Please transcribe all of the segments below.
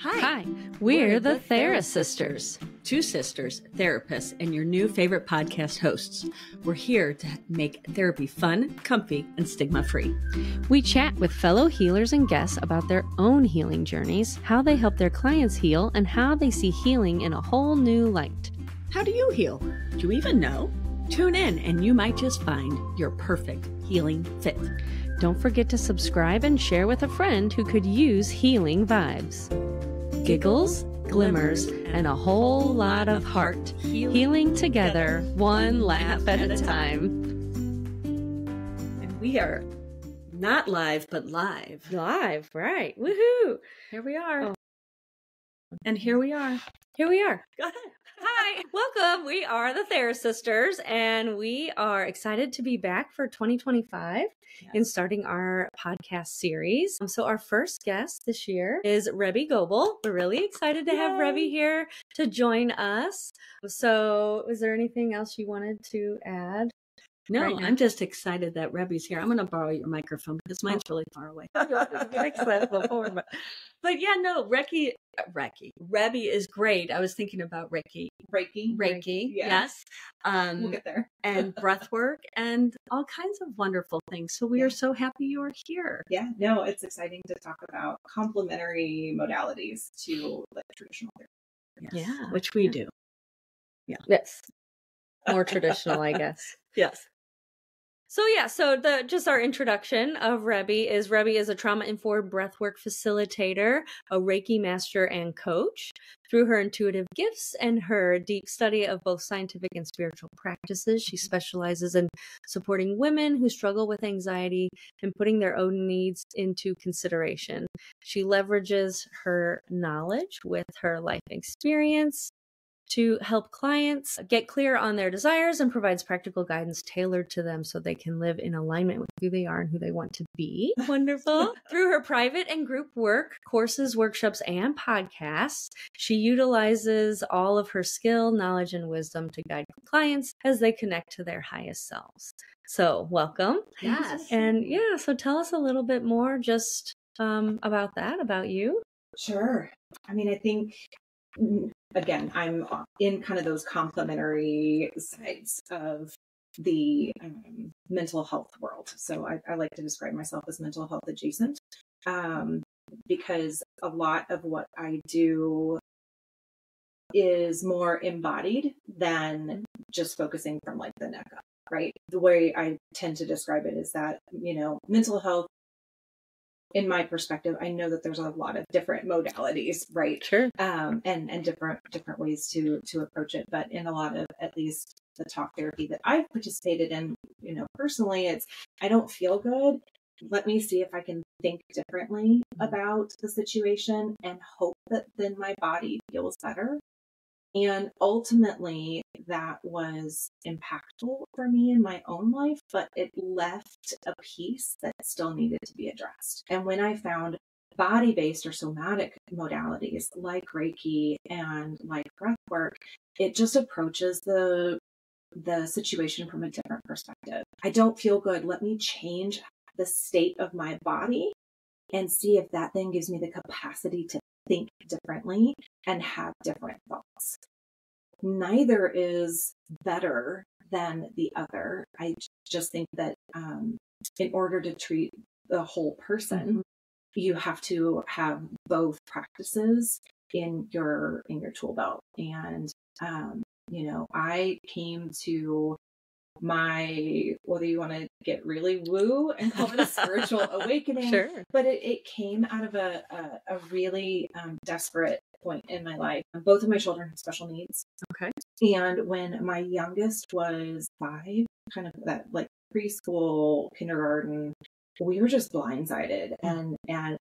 Hi, we're the TheraSisters. Two sisters, therapists, and your new favorite podcast hosts. We're here to make therapy fun, comfy, and stigma-free. We chat with fellow healers and guests about their own healing journeys, how they help their clients heal, and how they see healing in a whole new light. How do you heal? Do you even know? Tune in and you might just find your perfect healing fit. Don't forget to subscribe and share with a friend who could use healing vibes. Giggles, glimmers, and a whole lot of heart. Healing together, one laugh at a time. And we are not live, but live. Live, right. Woohoo. Here we are. Oh. And here we are. Here we are. Go ahead. Hi, welcome. We are the TheraSisters, and we are excited to be back for 2025 and starting our podcast series. So our first guest this year is Rebi Goble. We're really excited to have Rebi here to join us. So is there anything else you wanted to add? No, right I'm just excited that Rebi's here. I'm going to borrow your microphone because mine's really far away. But yeah, no, Rebi is great. I was thinking about Reiki, yes. We'll get there. And breathwork and all kinds of wonderful things. So we are so happy you're here. Yeah, no, it's exciting to talk about complementary modalities to like traditional therapy. Yes. Yeah. Which we do. Yeah. Yes. More traditional, I guess. Yes. So just our introduction of Rebi is a trauma-informed breathwork facilitator, a Reiki master and coach. Through her intuitive gifts and her deep study of both scientific and spiritual practices, she specializes in supporting women who struggle with anxiety and putting their own needs into consideration. She leverages her knowledge with her life experience to help clients get clear on their desires and provides practical guidance tailored to them so they can live in alignment with who they are and who they want to be. Wonderful. Through her private and group work, courses, workshops, and podcasts, she utilizes all of her skill, knowledge, and wisdom to guide clients as they connect to their highest selves. So welcome. Yes. And so tell us a little bit more just about that, about you. Sure. I mean, I think, again, I'm in kind of those complementary sides of the mental health world. So I like to describe myself as mental health adjacent because a lot of what I do is more embodied than just focusing from like the neck up, right? The way I tend to describe it is that, mental health, in my perspective, I know that there's a lot of different modalities, right? Sure. And different ways to approach it. But in a lot of, at least the talk therapy that I've participated in, personally, it's, I don't feel good. Let me see if I can think differently about the situation and hope that then my body feels better. And ultimately, that was impactful for me in my own life, but it left a piece that still needed to be addressed. And when I found body-based or somatic modalities like Reiki and like breathwork, it just approaches the situation from a different perspective. I don't feel good. Let me change the state of my body and see if that then gives me the capacity to think differently and have different thoughts. Neither is better than the other. I just think that in order to treat the whole person, you have to have both practices in your tool belt. And I came to my, whether you want to get really woo and call it a spiritual awakening, Sure. But it came out of a really desperate point in my life. Both of my children have special needs. Okay. And when my youngest was 5, kind of that like preschool, kindergarten, we were just blindsided and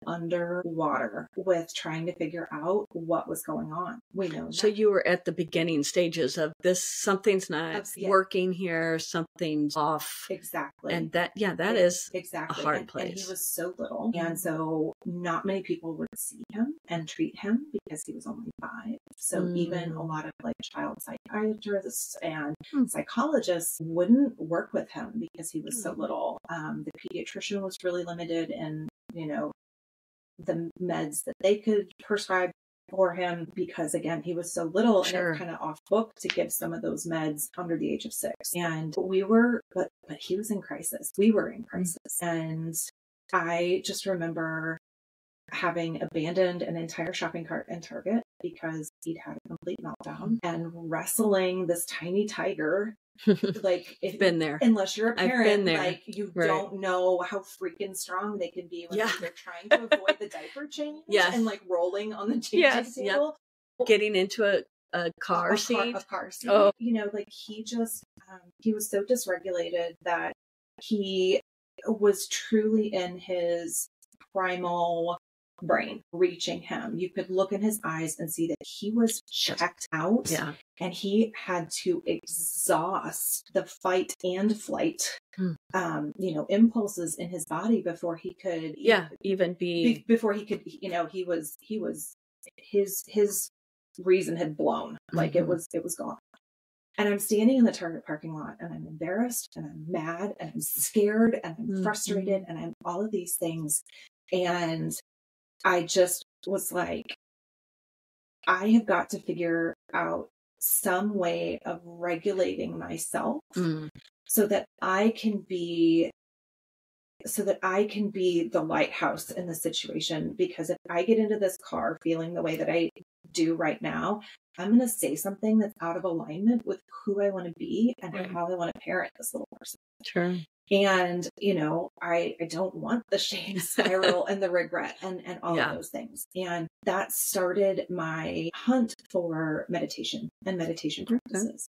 underwater with trying to figure out what was going on. We know. So you were at the beginning stages of this, something's not working here, something's off. Exactly. And that is exactly a hard place. And he was so little. And so not many people would see him and treat him because he was only 5. So even a lot of like child psychiatrists and psychologists wouldn't work with him because he was so little. The pediatrician was really limited in, the meds that they could prescribe for him, because again, he was so little and it's kind of off book to give some of those meds under the age of 6. And we were, but he was in crisis. We were in crisis. And I just remember having abandoned an entire shopping cart in Target because he'd had a complete meltdown, and wrestling this tiny tiger. Like, if been there, unless you're a parent, like you right. don't know how freaking strong they can be when they're trying to avoid the diaper change and like rolling on the changing table, getting into a car seat. Oh. You know, like he just he was so dysregulated that he was truly in his primal brain reaching him. You could look in his eyes and see that he was checked out, and he had to exhaust the fight and flight you know, impulses in his body before he could before he could, you know, he was his reason had blown. Like it was gone. And I'm standing in the Target parking lot, and I'm embarrassed, and I'm mad, and I'm scared, and I'm frustrated, and I'm all of these things. And I just was like, I have got to figure out some way of regulating myself so that I can be the lighthouse in the situation. Because if I get into this car feeling the way that I do right now, I'm going to say something that's out of alignment with who I want to be and how I want to parent this little person. Sure. And, you know, I don't want the shame spiral and the regret and all of those things. And that started my hunt for meditation and meditation practices.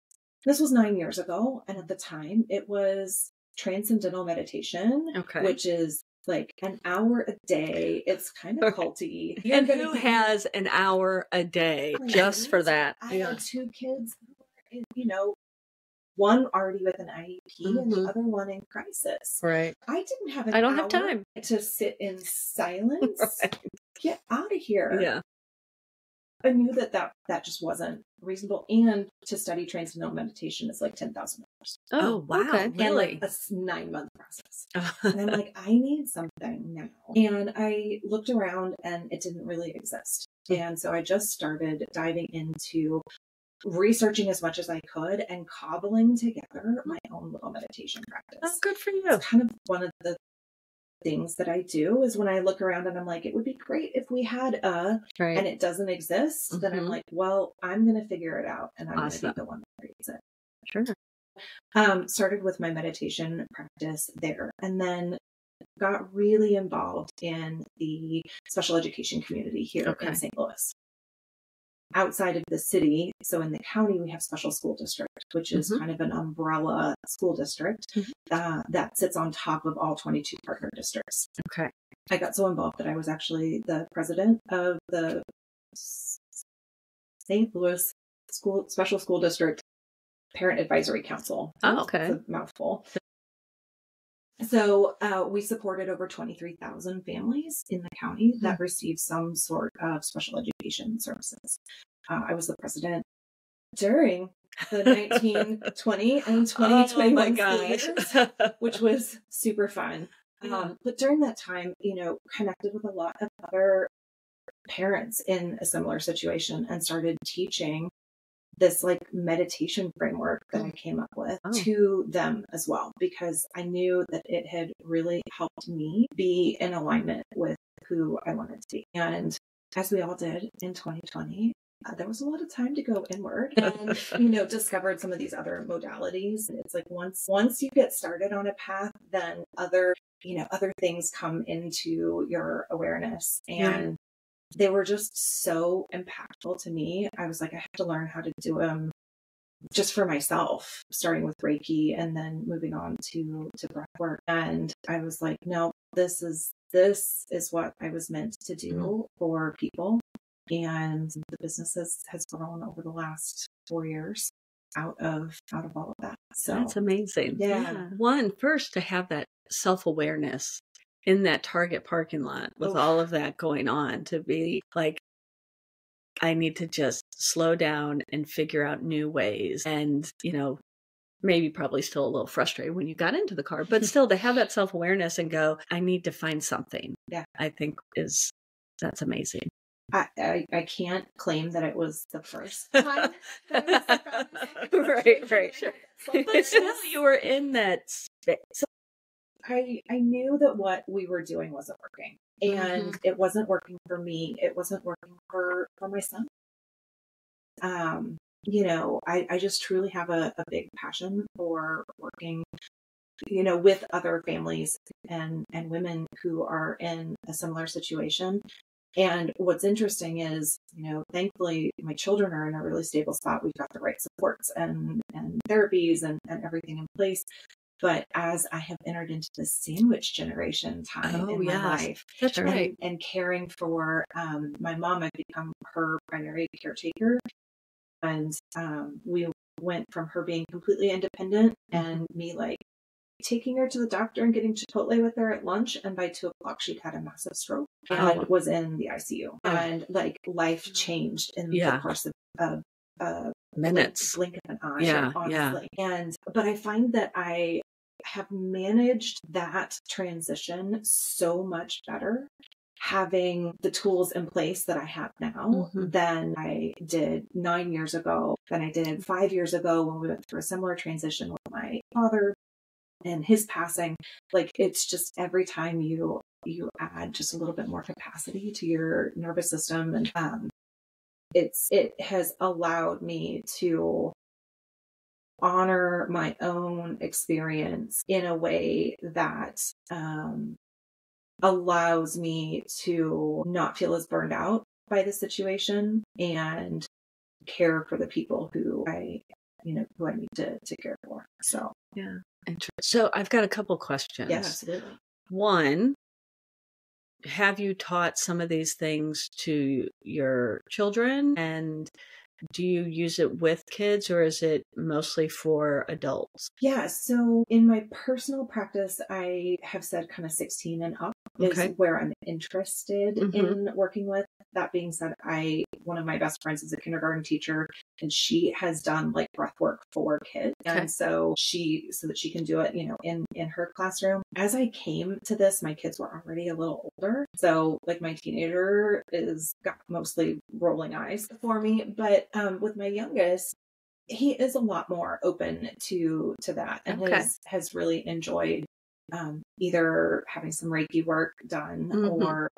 This was 9 years ago. And at the time it was transcendental meditation, which is like an hour a day. It's kind of culty. And who has an hour a day just for that? I had 2 kids who were, you know, one already with an IEP and the other one in crisis. Right. I didn't have I don't have time to sit in silence. Get out of here. Yeah. I knew that just wasn't reasonable. And to study transcendental meditation is like $10,000. Oh, wow. Okay. Really? A 9-month process. And I'm like, I need something now. And I looked around and it didn't really exist. And so I just started diving into researching as much as I could and cobbling together my own little meditation practice. Oh, good for you. It's kind of one of the things that I do is when I look around and I'm like, it would be great if we had and it doesn't exist, then I'm like, well, I'm going to figure it out, and I'm going to be the one that creates it. Sure. Started with my meditation practice there, and then got really involved in the special education community here in St. Louis. Outside of the city, so in the county, we have special school district, which is kind of an umbrella school district that sits on top of all 22 partner districts. Okay. I got so involved that I was actually the president of the St. Louis Special School District Parent Advisory Council. Oh, okay. It's a mouthful. So we supported over 23,000 families in the county that received some sort of special education services. I was the president during the 1920 and 2021 school years, which was super fun. But during that time, you know, connected with a lot of other parents in a similar situation and started teaching this like meditation framework that I came up with to them as well, because I knew that it had really helped me be in alignment with who I wanted to be. And as we all did in 2020, there was a lot of time to go inward and, you know, discovered some of these other modalities. And it's like once you get started on a path, then other things come into your awareness, and they were just so impactful to me. I was like, I have to learn how to do them just for myself, starting with Reiki and then moving on to breathwork. And I was like, no, this is what I was meant to do for people. And the business has grown over the last 4 years out of all of that. So that's amazing. Yeah. One, first to have that self-awareness in that Target parking lot with all of that going on, to be like, I need to just slow down and figure out new ways. And, you know, maybe probably still a little frustrated when you got into the car, but still to have that self-awareness and go, I need to find something. Yeah. I think is That's amazing. I can't claim that it was the first time that I found myself in right, sure. But still, you were in that space. So I knew that what we were doing wasn't working, and it wasn't working for me. It wasn't working for my son. I just truly have a big passion for working, with other families and women who are in a similar situation. And what's interesting is, thankfully my children are in a really stable spot. We've got the right supports and therapies and everything in place. But as I have entered into the sandwich generation time in my life, that's right, and caring for my mom, I've become her primary caretaker. And we went from her being completely independent and me like taking her to the doctor and getting Chipotle with her at lunch. And by 2:00, she'd had a massive stroke and was in the ICU. And like life changed in the course of minutes, blink of an eye, honestly. But I find that I have managed that transition so much better having the tools in place that I have now than I did 9 years ago, than I did 5 years ago when we went through a similar transition with my father and his passing. Like, it's just every time you add just a little bit more capacity to your nervous system, and it has allowed me to honor my own experience in a way that allows me to not feel as burned out by the situation and care for the people who I need to care for. So, yeah. So I've got a couple questions. Yeah, absolutely. One, have you taught some of these things to your children, and do you use it with kids, or is it mostly for adults? Yeah, so in my personal practice, I have said kind of 16 and up is where I'm interested in working with. That being said, one of my best friends is a kindergarten teacher, and she has done like breath work for kids. And so that she can do it, in her classroom. As I came to this, my kids were already a little older. So like my teenager got mostly rolling eyes for me. But with my youngest, he is a lot more open to that, and has really enjoyed either having some Reiki work done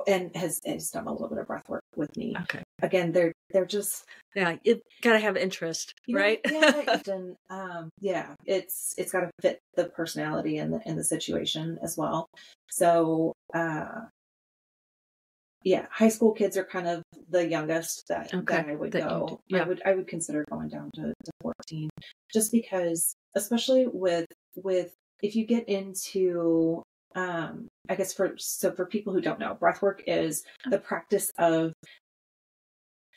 and has done a little bit of breath work with me. Okay. Again, they're just you gotta have interest, right? And it's got to fit the personality and the situation as well. So high school kids are kind of the youngest that I would go. I would consider going down to 14, just because, especially with if you get into, I guess for people who don't know, breathwork is the practice of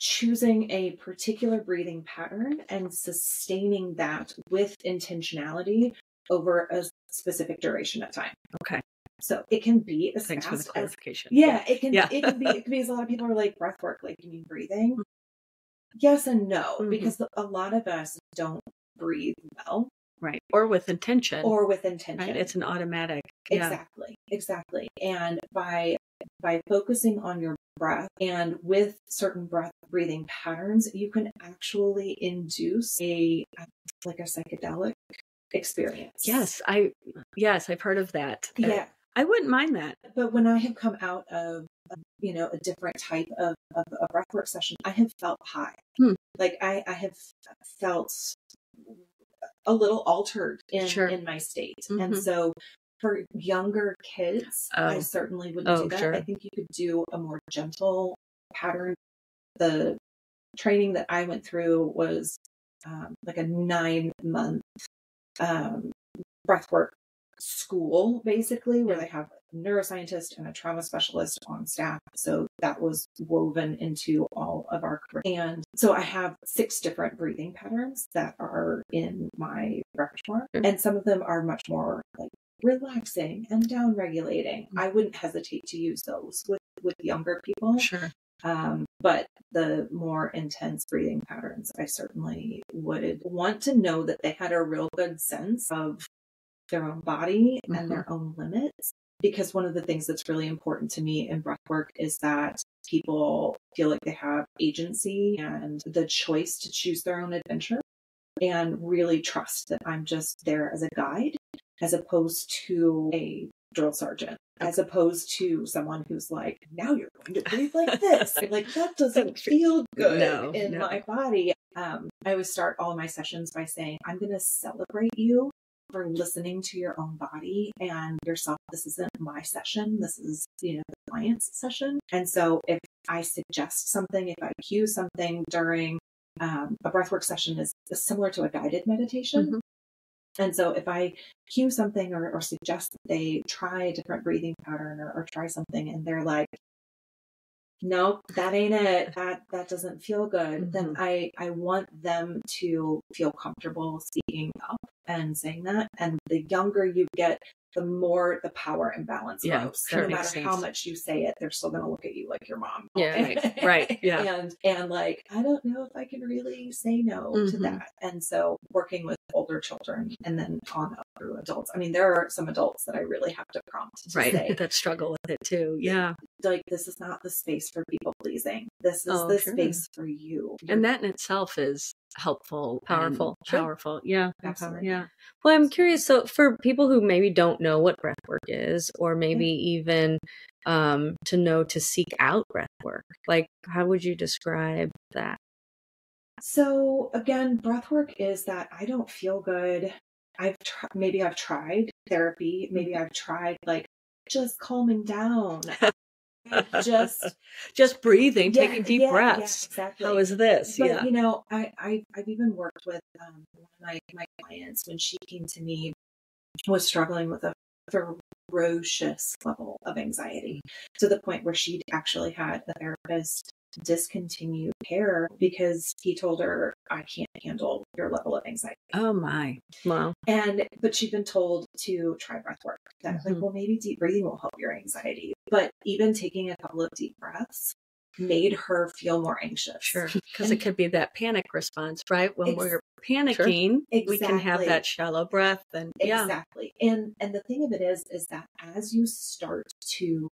choosing a particular breathing pattern and sustaining that with intentionality over a specific duration of time. Okay. So it can be as Thanks fast for the clarification. It can be as a lot of people are like, breathwork, like, you mean breathing? Yes and no, because a lot of us don't breathe well. Right. Or with intention. Right? It's an automatic. Exactly. And by focusing on your breath and with certain breathing patterns, you can actually induce a psychedelic experience. Yes, I've heard of that. Yeah. I wouldn't mind that. But when I have come out of, a different type of a breathwork session, I have felt high. Like I have felt a little altered in my state. And so for younger kids, I certainly wouldn't do that. Sure. I think you could do a more gentle pattern. The training that I went through was like a 9-month breathwork school, basically, where they have a neuroscientist and a trauma specialist on staff. So that was woven into all of our curriculum. And so I have 6 different breathing patterns that are in my repertoire. And some of them are much more like relaxing and down regulating. I wouldn't hesitate to use those with younger people. Sure. But the more intense breathing patterns, I certainly would want to know that they had a real good sense of their own body and their own limits because one of the things that's really important to me in breathwork is that people feel like they have agency and the choice to choose their own adventure, and really trust that I'm just there as a guide, as opposed to a drill sergeant, as opposed to someone who's like, now you're going to breathe like this. Like, that doesn't feel good in my body. I always start all my sessions by saying, I'm going to celebrate you for listening to your own body and yourself. This isn't my session. This is, the client's session. And so if I suggest something, if I cue something during a breathwork session is similar to a guided meditation. Mm-hmm. And so if I cue something or suggest that they try a different breathing pattern or try something and they're like, no, that ain't it. That doesn't feel good. Mm-hmm. Then I want them to feel comfortable speaking up and saying that. And the younger you get, the more the power imbalance grows. So no matter how much you say it, they're still going to look at you like your mom. Yeah, right. Yeah. And like, I don't know if I can really say no to that. And so working with older children and then on up through adults. I mean, there are some adults that I really have to prompt to say that struggle with it too. Yeah. Like, this is not the space for people pleasing. This is the space for you. And that in itself is helpful, powerful. Yeah. Absolutely. Yeah. Well, I'm curious. So for people who maybe don't know what breath work is, or maybe even to know to seek out breath work, like, how would you describe that? So again, breath work is that I don't feel good. Maybe I've tried therapy. Maybe I've tried like just calming down. just breathing, taking deep breaths. Yeah, exactly. How is this? But I've even worked with one of my clients when she came to me, was struggling with a ferocious level of anxiety to the point where she actually had a therapist discontinue care because he told her, I can't handle your level of anxiety. Oh my. Wow. But she'd been told to try breath work. That's like, well, maybe deep breathing will help your anxiety. But even taking a couple of deep breaths made her feel more anxious. Sure. Because it could be that panic response, right? When we're panicking, we can have that shallow breath. And exactly. And the thing of it is that as you start to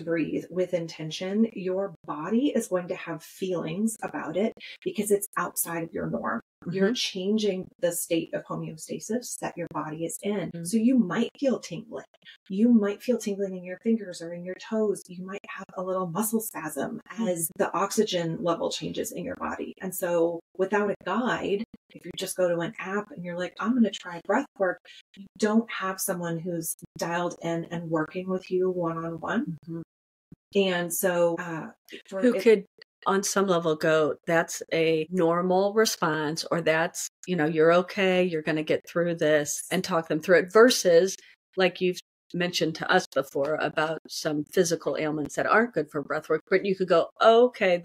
breathe with intention, your body is going to have feelings about it because it's outside of your norm. You're changing the state of homeostasis that your body is in. So you might feel tingling. You might feel tingling in your fingers or in your toes. You might have a little muscle spasm as the oxygen level changes in your body. And so without a guide, if you just go to an app and you're like, I'm going to try breath work, you don't have someone who's dialed in and working with you one-on-one. And so who could on some level go, that's a normal response, or that's, you're okay, you're going to get through this, and talk them through it, versus like you've mentioned to us before about some physical ailments that aren't good for breath work, but you could go, okay,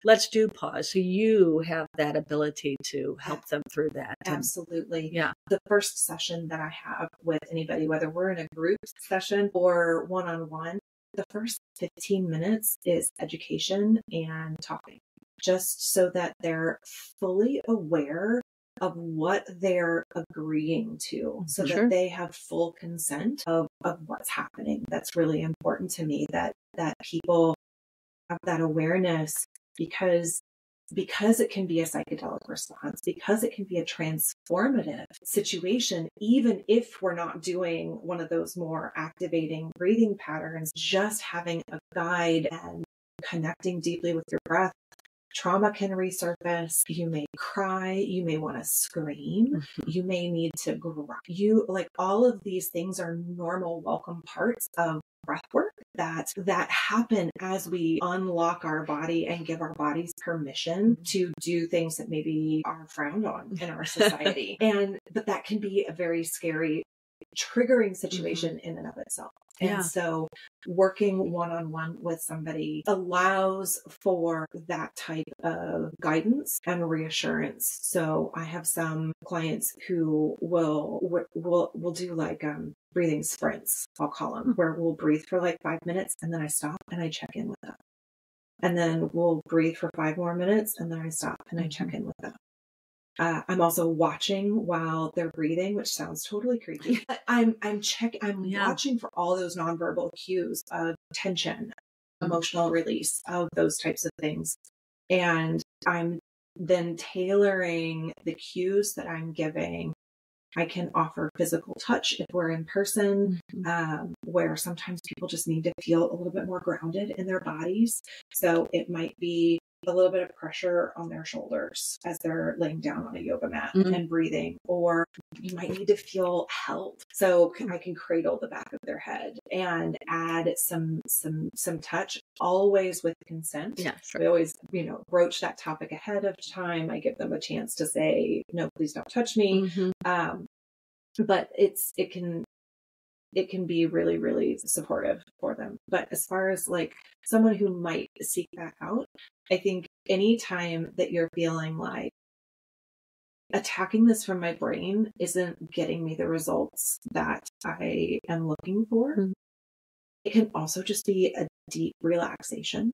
let's do pause. So you have that ability to help them through that. Absolutely. Yeah. The first session that I have with anybody, whether we're in a group session or one-on-one, the first 15 minutes is education and talking, just so that they're fully aware of what they're agreeing to, so that they have full consent of what's happening. That's really important to me, that people have that awareness, because it can be a psychedelic response, because it can be a transformative situation, even if we're not doing one of those more activating breathing patterns, just having a guide and connecting deeply with your breath. Trauma can resurface. You may cry. You may want to scream. You may need to grow. All of these things are normal, welcome parts of breath work that happen as we unlock our body and give our bodies permission to do things that maybe are frowned on in our society. But that can be a very scary, triggering situation in and of itself. And so working one-on-one with somebody allows for that type of guidance and reassurance. So I have some clients who will do like breathing sprints, I'll call them, where we'll breathe for like 5 minutes and then I stop and I check in with them. And then we'll breathe for 5 more minutes and then I stop and I check in with them. I'm also watching while they're breathing, which sounds totally creepy. But I'm watching for all those nonverbal cues of tension, emotional release, of those types of things. And I'm then tailoring the cues that I'm giving. I can offer physical touch if we're in person, where sometimes people just need to feel a little bit more grounded in their bodies. So it might be a little bit of pressure on their shoulders as they're laying down on a yoga mat and breathing, or you might need to feel held. So I can cradle the back of their head and add some touch, always with consent. Yes. We always, broach that topic ahead of time. I give them a chance to say, no, please don't touch me. But it can be really, really supportive for them. But as far as like someone who might seek that out, I think anytime that you're feeling like attacking this from my brain isn't getting me the results that I am looking for, it can also just be a deep relaxation.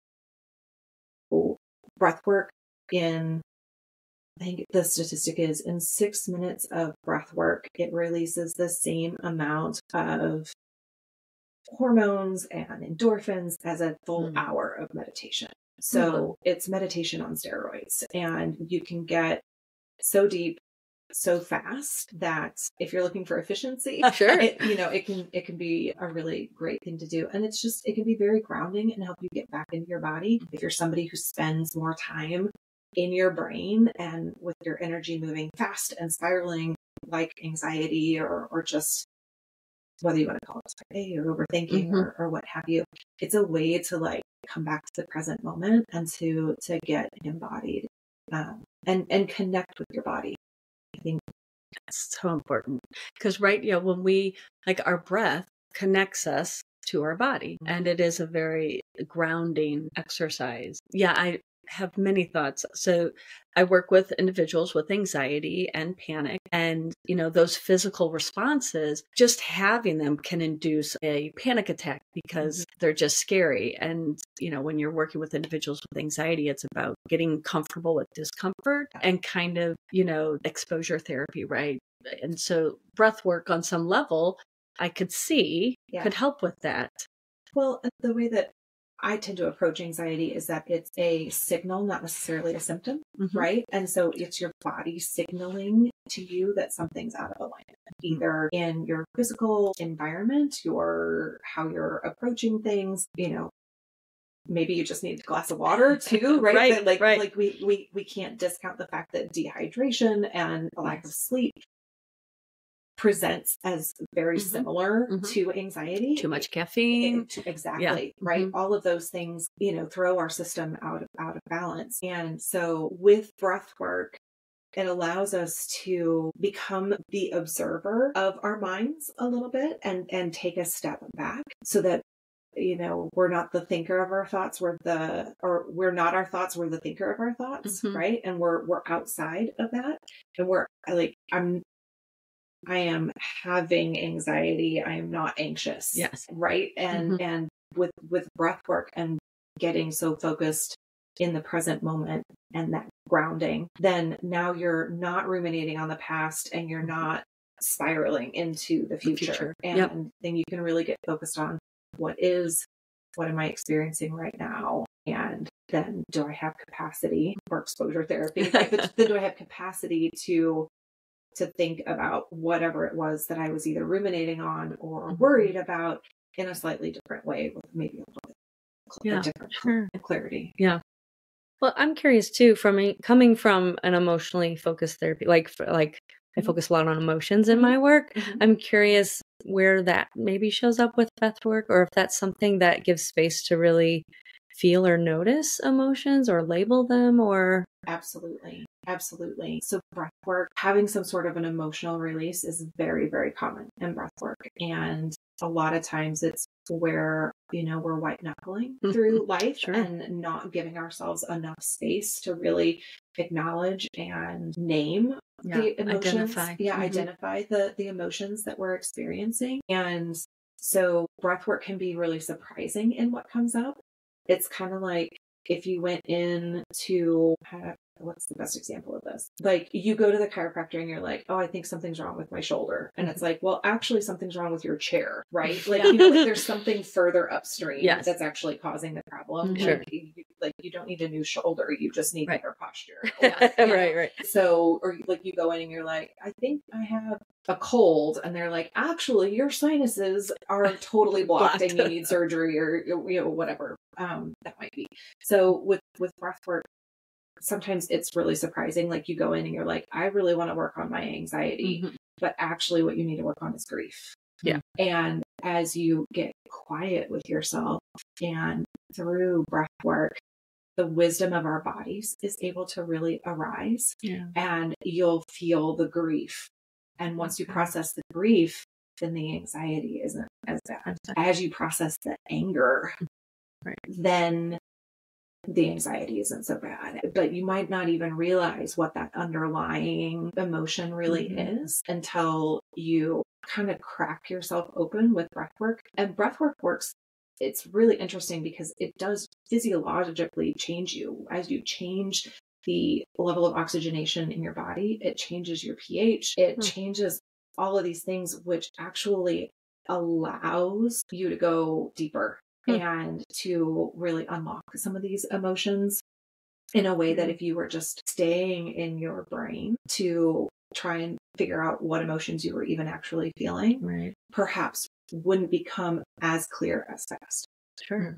Breath work I think the statistic is in 6 minutes of breath work, it releases the same amount of hormones and endorphins as a full hour of meditation. So it's meditation on steroids, and you can get so deep so fast that if you're looking for efficiency, it can be a really great thing to do. And it can be very grounding and help you get back into your body. If you're somebody who spends more time in your brain and with your energy moving fast and spiraling, like anxiety or just whether you want to call it anxiety or overthinking or what have you, it's a way to like come back to the present moment and to get embodied and connect with your body. I think that's so important because when we our breath connects us to our body, and it is a very grounding exercise. I have many thoughts. So I work with individuals with anxiety and panic, and those physical responses, just having them can induce a panic attack because they're just scary. And when you're working with individuals with anxiety, it's about getting comfortable with discomfort and kind of exposure therapy, right? And so breath work on some level I could see could help with that. Well, the way that I tend to approach anxiety is that it's a signal, not necessarily a symptom, right? And so it's your body signaling to you that something's out of alignment, either in your physical environment, how you're approaching things, maybe you just need a glass of water too, right? Like we can't discount the fact that dehydration and a lack of sleep presents as very similar to anxiety. Too much caffeine. Exactly. Right. All of those things, throw our system out of balance. And so with breath work, it allows us to become the observer of our minds a little bit and take a step back so that we're not the thinker of our thoughts, we're not our thoughts, we're the thinker of our thoughts, right? And we're outside of that. And I am having anxiety. I am not anxious. Yes. Right. And with breath work and getting so focused in the present moment and that grounding, then now you're not ruminating on the past and you're not spiraling into the future. And then you can really get focused on what am I experiencing right now? And then do I have capacity for exposure therapy? Then do I have capacity to think about whatever it was that I was either ruminating on or worried about in a slightly different way with maybe a little bit different clarity. Yeah. Well, I'm curious too, coming from an emotionally focused therapy, I focus a lot on emotions in my work. I'm curious where that maybe shows up with breath work, or if that's something that gives space to really feel or notice emotions or label them, or... Absolutely. So breath work, having some sort of an emotional release is very, very common in breath work. And a lot of times it's where, we're white knuckling through life and not giving ourselves enough space to really acknowledge and name the emotions. Identify the emotions that we're experiencing. And so breath work can be really surprising in what comes up. It's kind of like if you went in to what's the best example of this? Like you go to the chiropractor and you're like, oh, I think something's wrong with my shoulder. And it's like, well, actually something's wrong with your chair, right? Like, like there's something further upstream that's actually causing the problem. Sure. Like you don't need a new shoulder. You just need better posture. Right. So, or like you go in and you're like, I think I have a cold, and they're like, actually your sinuses are totally blocked and you need surgery or, whatever that might be. So with breath work, sometimes it's really surprising. Like you go in and you're like, I really want to work on my anxiety, but actually what you need to work on is grief. Yeah. And as you get quiet with yourself and through breath work, the wisdom of our bodies is able to really arise, and you'll feel the grief. And once you process the grief, then the anxiety isn't as bad. As you process the anger, then the anxiety isn't so bad. But you might not even realize what that underlying emotion really is until you kind of crack yourself open with breath work. And breath work works. It's really interesting because it does physiologically change you. As you change the level of oxygenation in your body, it changes your pH. It changes all of these things, which actually allows you to go deeper and to really unlock some of these emotions in a way that if you were just staying in your brain to try and figure out what emotions you were even actually feeling, perhaps wouldn't become as clear as fast. Sure.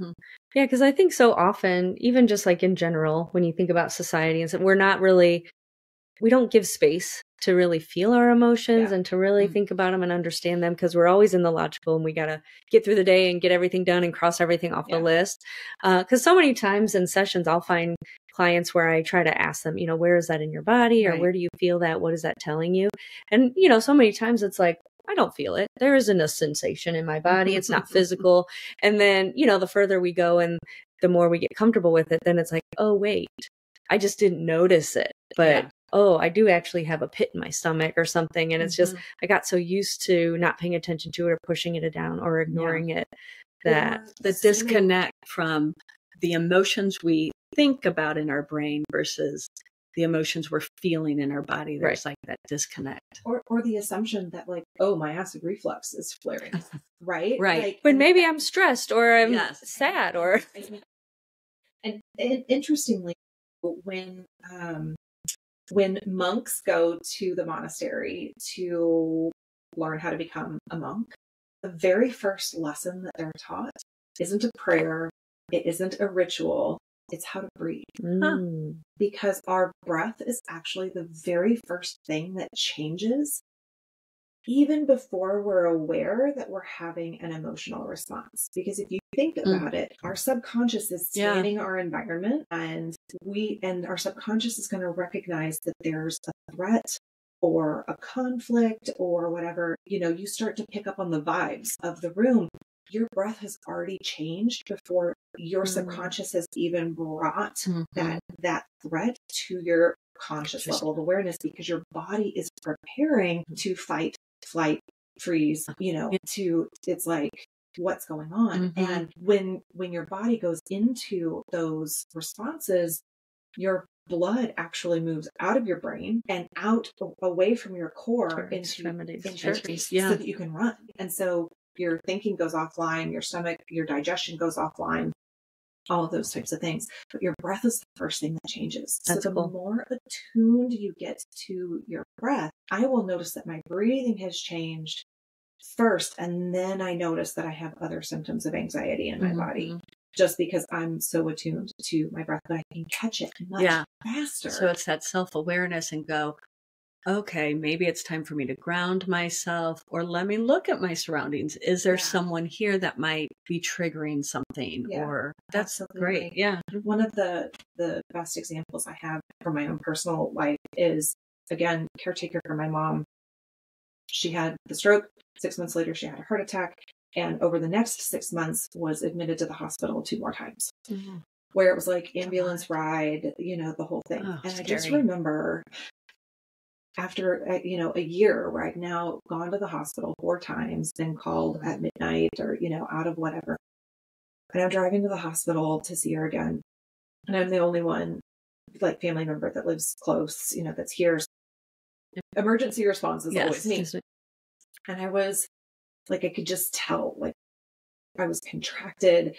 Yeah, because I think so often, even just like in general, when you think about society and stuff, we don't give space to really feel our emotions and to really think about them and understand them, because we're always in the logical and we got to get through the day and get everything done and cross everything off the list. Because so many times in sessions, I'll find clients where I try to ask them, where is that in your body, or where do you feel that? What is that telling you? And, so many times it's like, I don't feel it. There isn't a sensation in my body. It's not physical. And then, the further we go and the more we get comfortable with it, then it's like, oh, wait, I just didn't notice it. But oh, I do actually have a pit in my stomach or something. And it's just, I got so used to not paying attention to it or pushing it down or ignoring it, that the disconnect from the emotions we think about in our brain versus the emotions we're feeling in our body. There's like that disconnect. Or the assumption that like, oh, my acid reflux is flaring. Right? Like, when maybe I'm stressed or I'm sad or. And interestingly, when monks go to the monastery to learn how to become a monk, the very first lesson that they're taught isn't a prayer. It isn't a ritual. It's how to breathe. Because our breath is actually the very first thing that changes even before we're aware that we're having an emotional response. Because if you think about it, our subconscious is scanning our environment, and our subconscious is going to recognize that there's a threat or a conflict or whatever. You start to pick up on the vibes of the room. Your breath has already changed before your subconscious has even brought that threat to your conscious level of awareness, because your body is preparing to fight, flight, freeze, it's like, what's going on? And when your body goes into those responses, your blood actually moves out of your brain and out away from your core into extremities so that you can run. And so your thinking goes offline, your stomach, your digestion goes offline, all of those types of things. But your breath is the first thing that changes. So the more attuned you get to your breath, I will notice that my breathing has changed first. And then I notice that I have other symptoms of anxiety in my body, just because I'm so attuned to my breath, but I can catch it much faster. So it's that self-awareness and go, okay, maybe it's time for me to ground myself, or let me look at my surroundings. Is there someone here that might be triggering something? Or that's great. Right. Yeah. One of the best examples I have from my own personal life is, again, caretaker for my mom. She had the stroke. 6 months later, she had a heart attack. And over the next 6 months was admitted to the hospital 2 more times, where it was like ambulance ride, the whole thing. And scary. I just remember after, a year where I've now gone to the hospital 4 times, been called at midnight or, out of whatever. And I'm driving to the hospital to see her again. And I'm the only one like family member that lives close, that's here. Emergency response is always me. And I was like, I could just tell, like, I was contracted.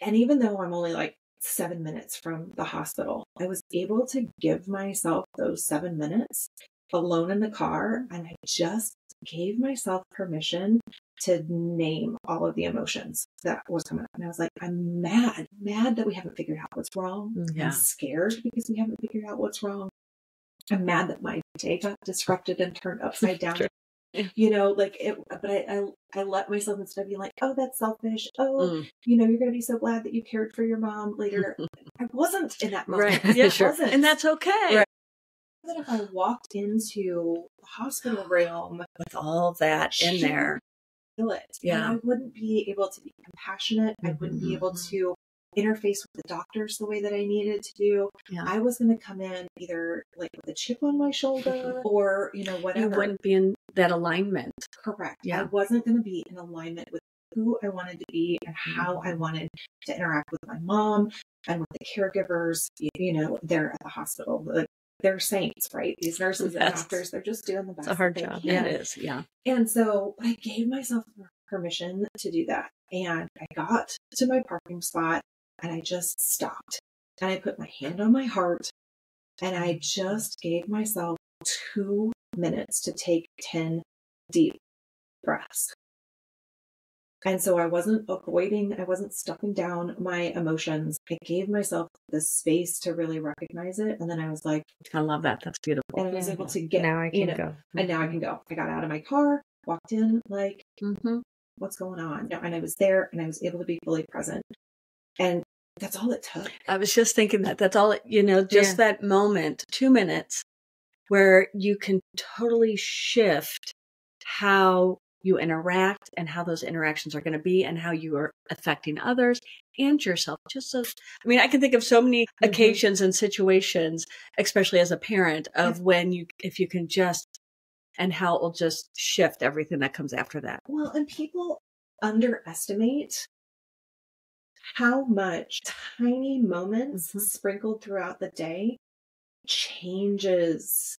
And even though I'm only like 7 minutes from the hospital, I was able to give myself those 7 minutes alone in the car. And I just gave myself permission to name all of the emotions that was coming up. And I was like, I'm mad that we haven't figured out what's wrong. Yeah. I'm scared because we haven't figured out what's wrong. I'm mad that my day got disrupted and turned upside down. Sure. Like it, but I let myself, instead of being like, oh, that's selfish. Oh, you're going to be so glad that you cared for your mom later. I wasn't in that moment. Right. Yeah, sure. Wasn't. And that's okay. Right. That if I walked into the hospital realm with all that in there, feel it. Yeah. And I wouldn't be able to be compassionate. I wouldn't be able to interface with the doctors the way that I needed to do. Yeah. I was going to come in either like with a chip on my shoulder or, whatever. You wouldn't be in that alignment. Correct. Yeah. I wasn't going to be in alignment with who I wanted to be and how I wanted to interact with my mom and with the caregivers, they're at the hospital. Like, they're saints, right? These nurses and doctors, they're just doing the best. It's a hard job. Yeah, it is. Yeah. And so I gave myself permission to do that. And I got to my parking spot and I just stopped and I put my hand on my heart and I just gave myself 2 minutes to take 10 deep breaths. And so I wasn't avoiding, I wasn't stuffing down my emotions. I gave myself the space to really recognize it. And then I was like, I love that. That's beautiful. And I was able to get, now I can go. And now I can go. I got out of my car, walked in, like, what's going on? And I was there and I was able to be fully present. And that's all it took. I was just thinking that's all, just that moment, 2 minutes where you can totally shift how you interact and how those interactions are going to be and how you are affecting others and yourself. I can think of so many occasions and situations, especially as a parent, of when if you can just, and how it will just shift everything that comes after that. Well, and people underestimate how much tiny moments sprinkled throughout the day changes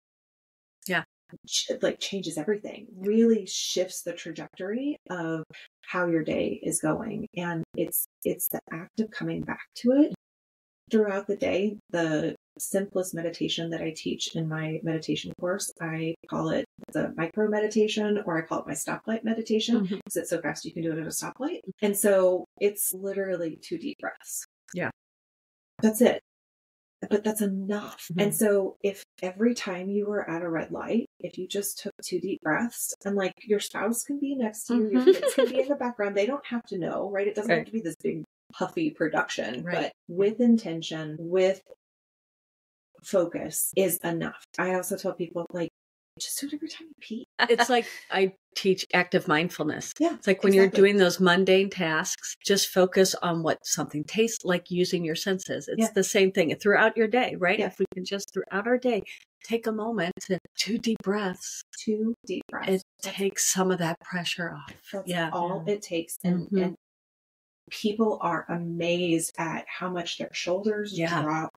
everything, really shifts the trajectory of how your day is going. And it's the act of coming back to it throughout the day. The simplest meditation that I teach in my meditation course, I call it the micro meditation, or I call it my stoplight meditation, because it's so fast you can do it at a stoplight. And so it's literally 2 deep breaths. Yeah. That's it. But that's enough. And so if every time you were at a red light, if you just took 2 deep breaths, and like your spouse can be next to you, your kids can be in the background, they don't have to know, right? It doesn't have to be this big puffy production, but with intention, with focus is enough. I also tell people, like, just do it every time you pee. It's like I teach active mindfulness. Yeah, it's like when you're doing those mundane tasks, just focus on what something tastes like, using your senses. It's the same thing throughout your day, right? Yeah. If we can just throughout our day take a moment to 2 deep breaths. 2 deep breaths. It takes some of that pressure off. That's all it takes. And people are amazed at how much their shoulders drop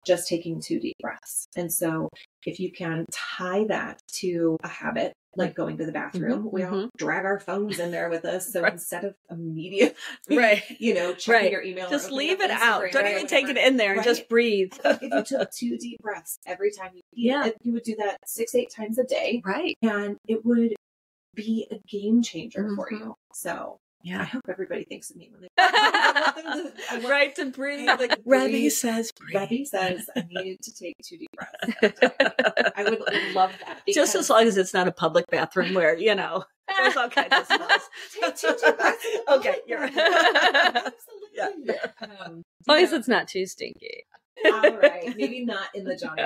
just taking 2 deep breaths. And so if you can tie that to a habit, like going to the bathroom, we all drag our phones in there with us. So instead of immediately, checking your email, just leave it out. Don't even take it in there and just breathe. If you took 2 deep breaths every time you eat, you would do that 6-8 times a day. Right. And it would be a game changer for you. So I hope everybody thinks of me when they to breathe. Like Rebi says, Rebi says I needed to take 2 deep breaths. I would love that. Just as long as it's not a public bathroom where, there's all kinds of smells. Take 2 deep breaths. Okay, you're right. Absolutely. As long as it's not too stinky. All right. Maybe not in the Johnny.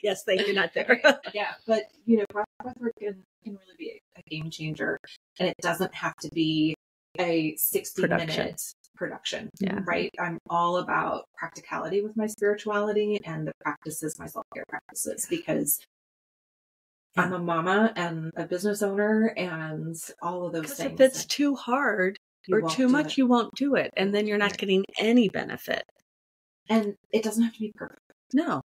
Yes, thank you, not there. Yeah, but breathwork can really be a game changer, and it doesn't have to be a 60-minute production. Right? I'm all about practicality with my spirituality and the practices, my self-care practices, because I'm a mama and a business owner and all of those things. If it's too hard or too much, you won't do it, and then you're not getting any benefit. And it doesn't have to be perfect. No.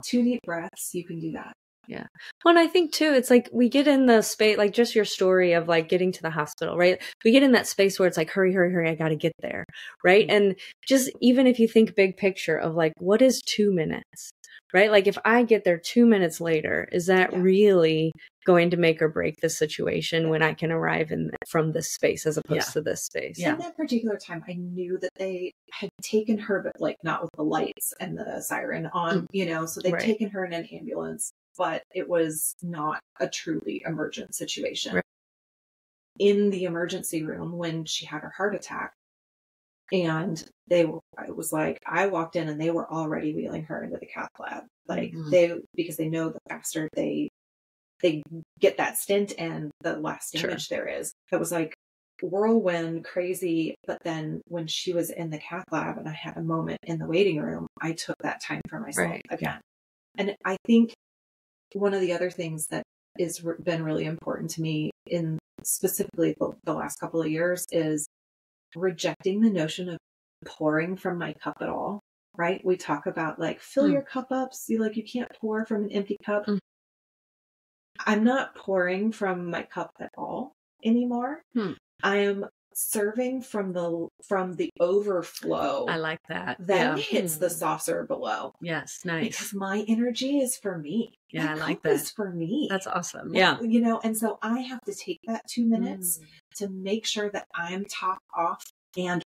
2 deep breaths, you can do that. Yeah. Well, and I think too, it's like we get in the space, like just your story of like getting to the hospital, right? We get in that space where it's like, hurry, hurry, hurry, I got to get there, right? And just even if you think big picture of like, what is 2 minutes, right? Like if I get there 2 minutes later, is that really going to make or break the situation when I can arrive from this space as opposed to this space? In that particular time, I knew that they had taken her, but like not with the lights and the siren on, you know, so they'd taken her in an ambulance, but it was not a truly emergent situation. Right. In the emergency room when she had her heart attack, and it was like, I walked in and they were already wheeling her into the cath lab. Like because they know the faster they get that stint and the less damage there is. It was like whirlwind crazy. But then when she was in the cath lab and I had a moment in the waiting room, I took that time for myself again. And I think one of the other things that has been really important to me in specifically the last couple of years is rejecting the notion of pouring from my cup at all, right? We talk about like, fill your cup up. So you can't pour from an empty cup. I'm not pouring from my cup at all anymore. I am serving from the overflow. I like that. That hits the saucer below. Yes, nice. Because my energy is for me. Yeah, my I like cup that. is for me. That's awesome. Yeah. You know, and so I have to take that 2 minutes to make sure that I'm topped off and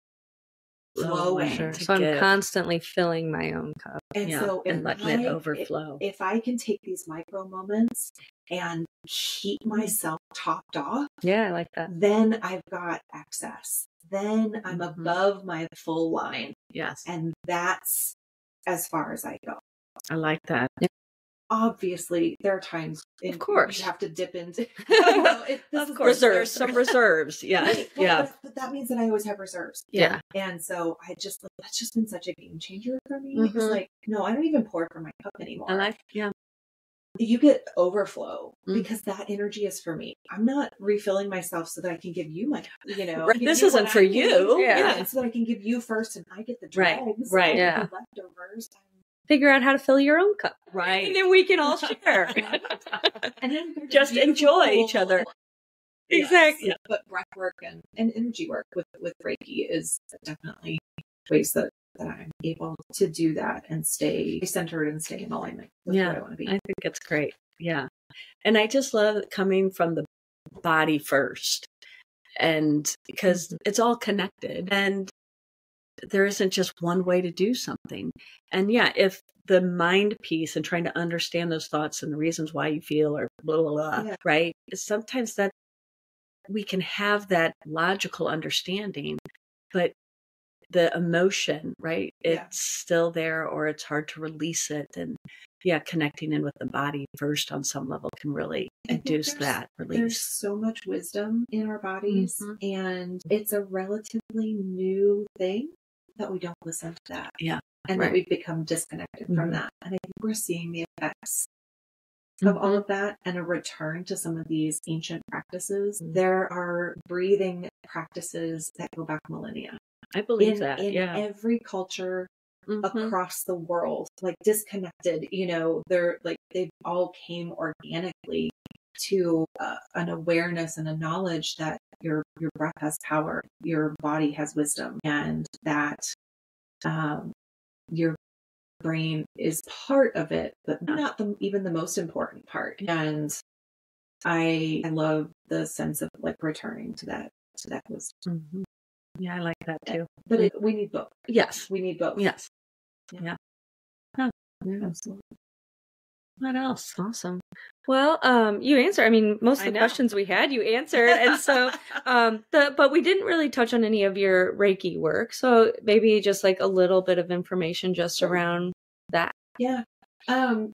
flowing. So I'm constantly filling my own cup. And so and letting it overflow. If I can take these micro moments and keep myself topped off. Yeah, I like that. Then I've got access. Then I'm above my full line. Yes. And that's as far as I go. I like that. Obviously, there are times, of course, you have to dip into. Of course, there's some reserves. Yeah, right. Well, but that means that I always have reserves. Yeah, and so that's just been such a game changer for me. It's like, no, I don't even pour from my cup anymore. I like, you get overflow because that energy is for me. I'm not refilling myself so that I can give you my, this isn't for you. Yeah, so that I can give you first and I get the dregs. Right. Yeah. The leftovers. Figure out how to fill your own cup. Right. And then we can all share. And then just enjoy each other. Exactly. Yeah. But breath work and energy work with Reiki is definitely ways that I'm able to do that and stay centered and stay in alignment with where I want to be. I think it's great. Yeah. And I just love coming from the body first. And because it's all connected and there isn't just one way to do something. And if the mind piece and trying to understand those thoughts and the reasons why you feel or blah, blah, blah, right? Sometimes that we can have that logical understanding, but the emotion, right? It's still there or it's hard to release it. And connecting in with the body first on some level can really induce that release. There's so much wisdom in our bodies and it's a relatively new thing that we don't listen to that. Yeah. And that we've become disconnected from that. And I think we're seeing the effects of all of that and a return to some of these ancient practices. There are breathing practices that go back millennia. I believe that. In every culture across the world, like disconnected, they've all came organically to an awareness and a knowledge that your breath has power, your body has wisdom, and that your brain is part of it, but not even the most important part. And I love the sense of like returning to that wisdom. Yeah, I like that too. But we need both. Yes, we need both. Yes. Yeah. Absolutely. What else? Awesome. Well, you answered. I mean, most of the questions we had, you answered, and so, but we didn't really touch on any of your Reiki work. So maybe just like a little bit of information just around that. Yeah.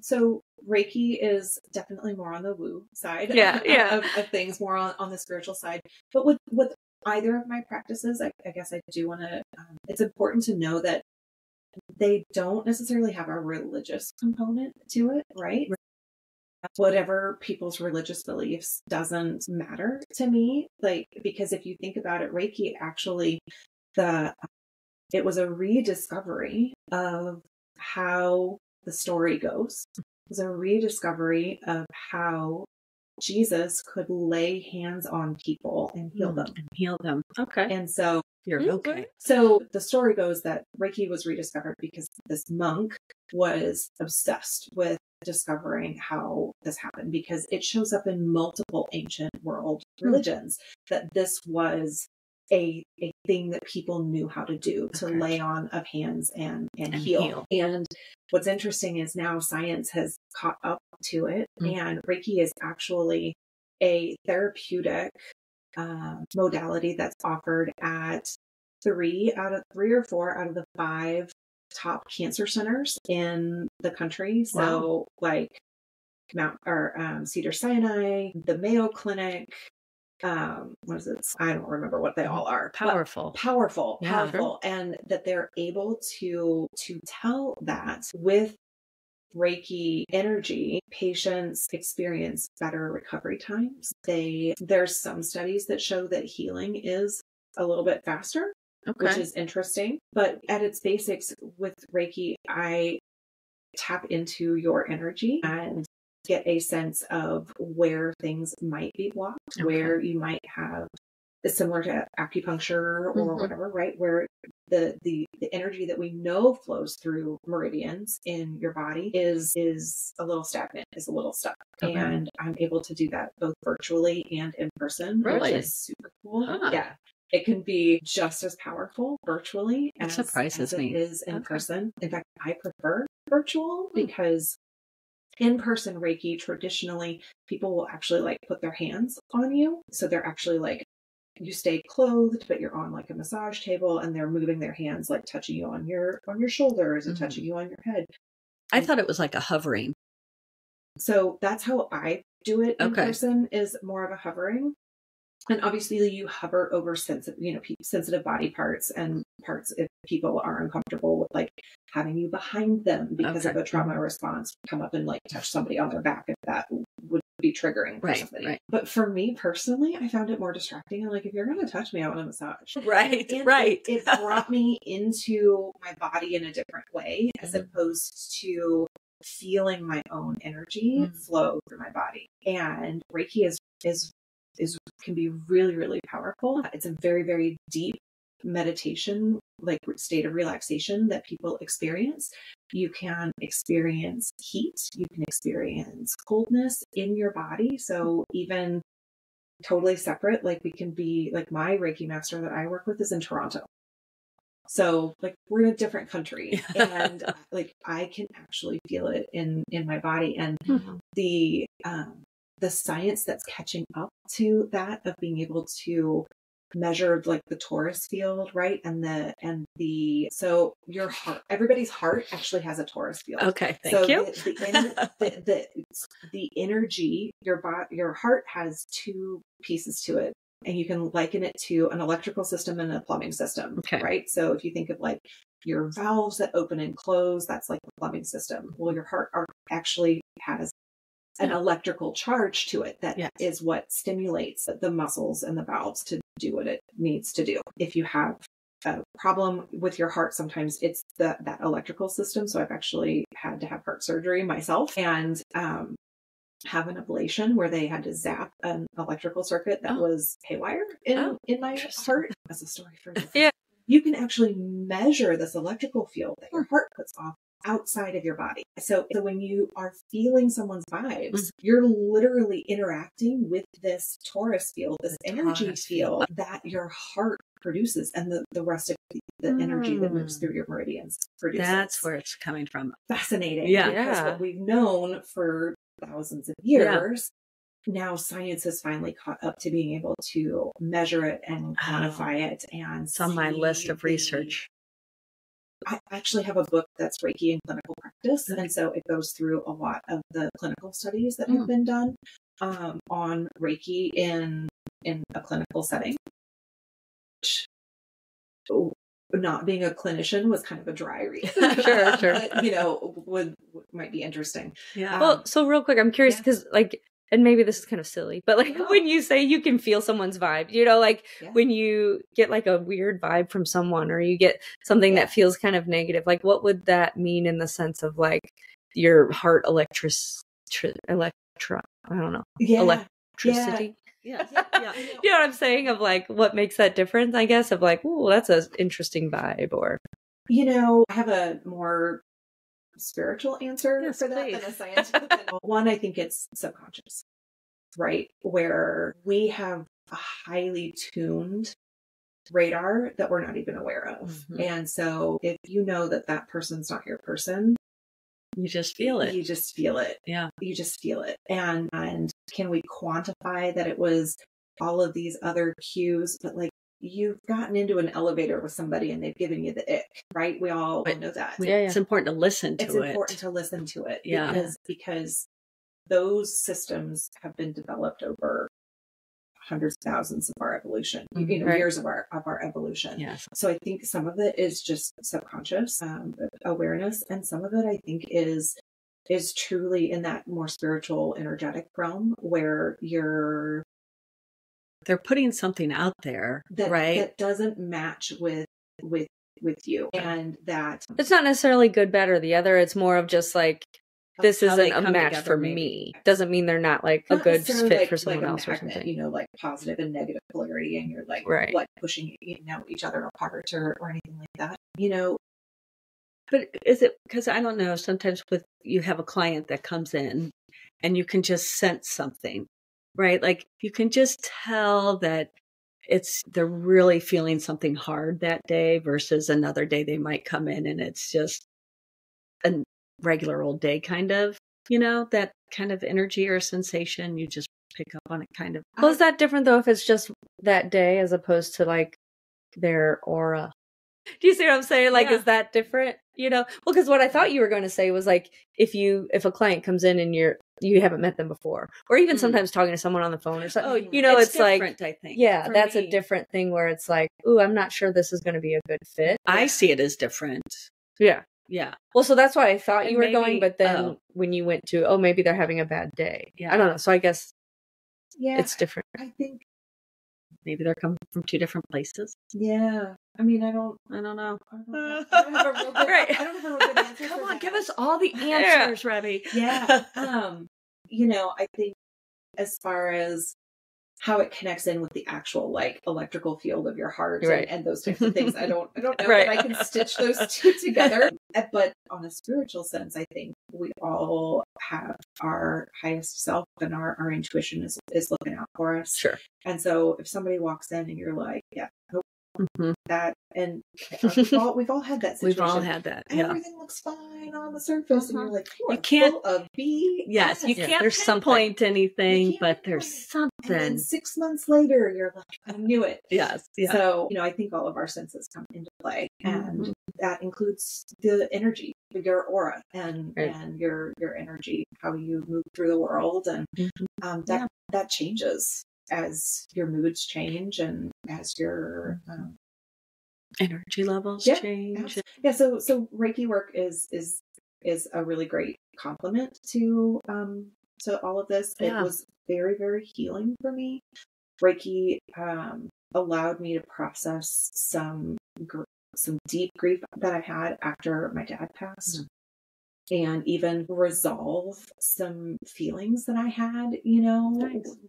So Reiki is definitely more on the woo side. Of things, more on the spiritual side. But with either of my practices, I guess I do want to. It's important to know that they don't necessarily have a religious component to it, right? Whatever people's religious beliefs doesn't matter to me. Like, because if you think about it, Reiki actually, the it was a rediscovery of how the story goes. It was a rediscovery of how Jesus could lay hands on people and heal them. And heal them. Okay. And so You're okay. So the story goes that Reiki was rediscovered because this monk was obsessed with discovering how this happened, because it shows up in multiple ancient world religions that this was a thing that people knew how to do, to lay on of hands and heal. And what's interesting is now science has caught up to it, and Reiki is actually a therapeutic modality that's offered at 3 or 4 out of the 5 top cancer centers in the country. So like Cedar Sinai, the Mayo Clinic, what is it? I don't remember what they all are. Powerful. Yeah. And that they're able to tell that with Reiki energy, patients experience better recovery times. There's some studies that show that healing is a little bit faster, which is interesting. But at its basics with Reiki, I tap into your energy and get a sense of where things might be blocked, where you might have, similar to acupuncture or whatever, right? Where the energy that we know flows through meridians in your body is a little stagnant, is a little stuck. And I'm able to do that both virtually and in person, which is super cool. Yeah. It can be just as powerful virtually as it is in person. In fact, I prefer virtual because in-person Reiki, traditionally, people will actually like put their hands on you. So they're actually like, you stay clothed, but you're on like a massage table and they're moving their hands, like touching you on your shoulders and touching you on your head. I thought it was like a hovering. So that's how I do it in person, is more of a hovering. And obviously you hover over sensitive body parts and parts if people are uncomfortable with like having you behind them because of a trauma response, come up and like touch somebody on their back if that would be triggering for somebody. Right. But for me personally, I found it more distracting. And like, if you're going to touch me, I want a massage. It brought me into my body in a different way as opposed to feeling my own energy flow through my body. And Reiki can be really, really powerful. It's a very, very deep meditation, like state of relaxation that people experience. You can experience heat, you can experience coldness in your body. So even totally separate, like we can be, like my Reiki master that I work with is in Toronto. So like we're in a different country and like I can actually feel it in my body. And the science that's catching up to that, of being able to measure like the torus field, right? So your heart, everybody's heart actually has a torus field. Okay. Thank you. The energy, your heart has 2 pieces to it, and you can liken it to an electrical system and a plumbing system, right? So if you think of like your valves that open and close, that's like the plumbing system. Well, your heart actually has an electrical charge to it that is what stimulates the muscles and the valves to do what it needs to do. If you have a problem with your heart, sometimes it's that electrical system. So I've actually had to have heart surgery myself and have an ablation where they had to zap an electrical circuit that was haywire in my heart. That's a story for you. You can actually measure this electrical field that your heart puts off outside of your body. So when you are feeling someone's vibes, you're literally interacting with this torus field, this energy field that your heart produces, and the rest of the energy that moves through your meridians produces. That's where it's coming from. Fascinating. Because what we've known for thousands of years, now science has finally caught up to being able to measure it and quantify it. And it's on my list of research. I actually have a book that's Reiki in clinical practice. And so it goes through a lot of the clinical studies that have been done on Reiki in a clinical setting. Which, not being a clinician was kind of a dry read. Sure. But, might be interesting. Yeah. Well, so real quick, I'm curious because like and maybe this is kind of silly, but like when you say you can feel someone's vibe, you know, like when you get like a weird vibe from someone, or you get something that feels kind of negative, like what would that mean in the sense of like your heart I don't know, electricity? Yeah. You know what I'm saying? Of like, what makes that difference, I guess, of like, ooh, that's an interesting vibe, or. You know, I have a more spiritual answer for that than a scientific. One, I think it's subconscious, right? Where we have a highly tuned radar that we're not even aware of. Mm-hmm. And so if you know that that person's not your person, you just feel it. You just feel it. Yeah. You just feel it. And can we quantify that it was all of these other cues, but like you've gotten into an elevator with somebody and they've given you the ick, right? We all know that. Yeah. It's important to listen to it. It's important to listen to it. Yeah. Because those systems have been developed over hundreds of thousands of our evolution, years of our evolution. Yes. So I think some of it is just subconscious awareness, and some of it I think is truly in that more spiritual, energetic realm where they're putting something out there, right? That doesn't match with you, and that it's not necessarily good, bad, or the other. It's more of just like, this isn't a match for me. Doesn't mean they're not like a good fit for someone else or something. You know, like positive and negative polarity, and you're like pushing each other apart or anything like that. You know. But is it because I don't know? Sometimes you have a client that comes in, and you can just sense something, right? Like you can just tell that they're really feeling something hard that day versus another day they might come in and it's just a regular old day, kind of, you know, that kind of energy or sensation. You just pick up on it, kind of. Well, is that different though if it's just that day as opposed to like their aura? Do you see what I'm saying? Like, is that different? You know, well, because what I thought you were going to say was like, if a client comes in and you haven't met them before, or even sometimes talking to someone on the phone or something, you know, it's like, I think, that's a different thing where it's like, ooh, I'm not sure this is going to be a good fit. I see it as different. Yeah. Yeah. Well, so that's why I thought you were going, but then when you went to, maybe they're having a bad day. Yeah. I don't know. So I guess it's different. I think maybe they're coming from two different places. Yeah. I mean, I don't know. I don't have a real good answer. Come on, give us all the answers, Rebi. Yeah. You know, I think as far as how it connects in with the actual like electrical field of your heart and those types of things, I don't know that I can stitch those two together. But on a spiritual sense, I think we all have our highest self, and our intuition is looking out for us. Sure. And so if somebody walks in and you're like, that, and we've all had that situation. We've all had that. Yeah. Everything looks fine on the surface, and you're like, you can't full of BS. Yes, you can't pinpoint anything, but there's something. And then 6 months later, you're like, I knew it. Yes. Yeah. So, you know, I think all of our senses come into play, and that includes the energy, your aura, and your energy, how you move through the world, and that changes as your moods change and as your energy levels change. Yeah. So Reiki work is a really great complement to all of this. It was very, very healing for me. Reiki allowed me to process some deep grief that I had after my dad passed. And even resolve some feelings that I had, you know,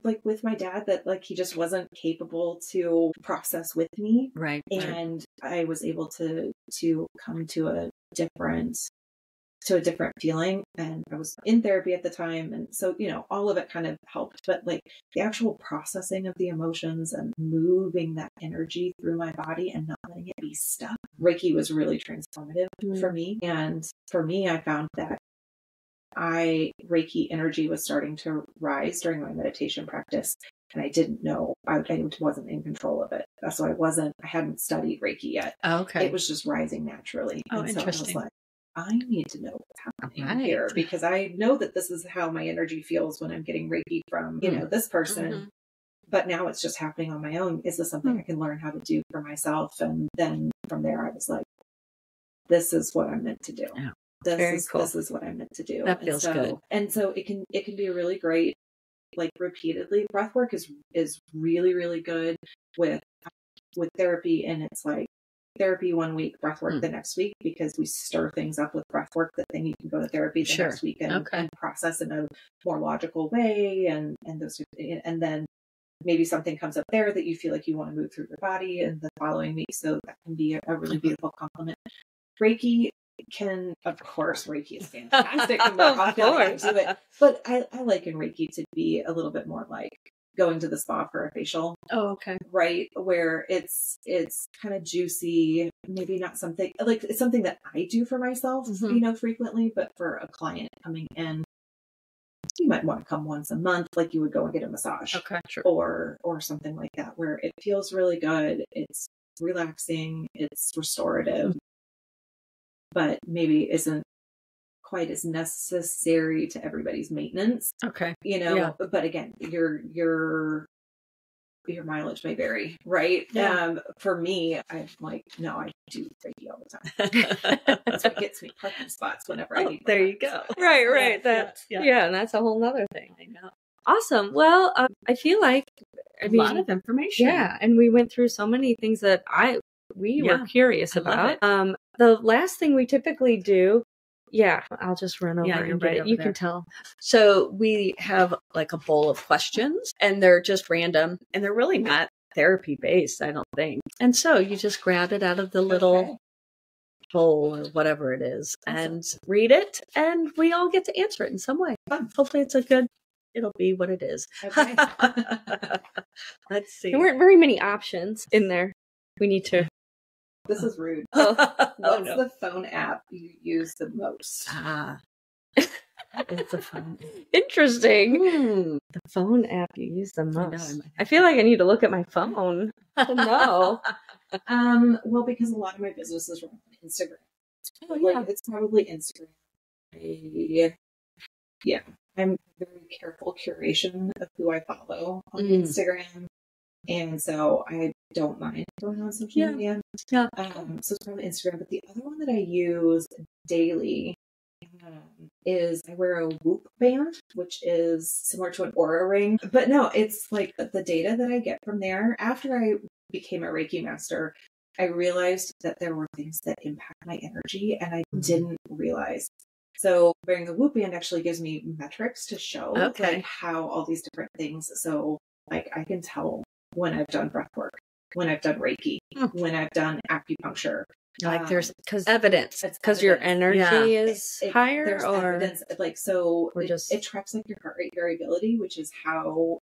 like with my dad, that like he just wasn't capable to process with me. Right. And I was able to come to a different feeling, and I was in therapy at the time, and so, you know, all of it kind of helped, but like the actual processing of the emotions and moving that energy through my body and not letting it be stuck, Reiki was really transformative for me. And for me, I found that Reiki energy was starting to rise during my meditation practice, and I didn't know, I wasn't in control of it. So I hadn't studied Reiki yet. Oh, okay. It was just rising naturally. Oh, and interesting. So I was like, I need to know what's happening here, because I know that this is how my energy feels when I'm getting Reiki from, you know, this person. But now it's just happening on my own. Is this something I can learn how to do for myself? And then from there, I was like, this is what I'm meant to do. Yeah. This is what I'm meant to do. That feels good. And so it can be a really great like repeatedly. Breathwork is really, really good with therapy, and it's like therapy 1 week, breathwork the next week, because we stir things up with breathwork that then you can go to therapy the next week and process in a more logical way, and then maybe something comes up there that you feel like you want to move through your body in the following week. So that can be a really beautiful complement. Reiki Reiki is fantastic. And do it. But I liken Reiki to be a little bit more like going to the spa for a facial. Oh, okay. Right. Where it's kind of juicy, maybe not something like it's something that I do for myself, frequently, but for a client coming in, you might want to come once a month, like you would go and get a massage. Okay, sure. Or something like that, where it feels really good. It's relaxing. It's restorative, but maybe isn't quite as necessary to everybody's maintenance. Okay. But again, your mileage may vary, right? Yeah. For me, I'm like, no, I do Reiki all the time. That's what gets me parking spots whenever I need. There you go. Right. And that's a whole nother thing. I know. Awesome. Well, I feel like a lot of information. Yeah, and we went through so many things that we were curious about. The last thing we typically do. Yeah, I'll just run over and get it. You can tell. So we have like a bowl of questions, and they're just random, and they're really not therapy based, I don't think. And so you just grab it out of the little bowl or whatever it is and read it, and we all get to answer it in some way. Hopefully it'll be what it is. Okay. Let's see. There weren't very many options in there. We need to. This is rude. What's the phone app you use the most? It's a phone. Interesting. The phone app you use the most. I feel like I need to look at my phone to know. Well, because a lot of my businesses run on Instagram. Oh, yeah. It's probably Instagram. Yeah. I'm very careful curation of who I follow on Instagram. And so I don't mind going on social media. Yeah. So it's probably Instagram. But the other one that I use daily is I wear a Whoop band, which is similar to an Aura ring. But no, it's like the data that I get from there. After I became a Reiki master, I realized that there were things that impact my energy, and I didn't realize. So wearing the Whoop band actually gives me metrics to show like how all these different things. So like I can tell when I've done breath work, when I've done Reiki, when I've done acupuncture. Like there's evidence. It's because your energy is higher, there's or evidence. Like so, or just it tracks like your heart rate variability, which is how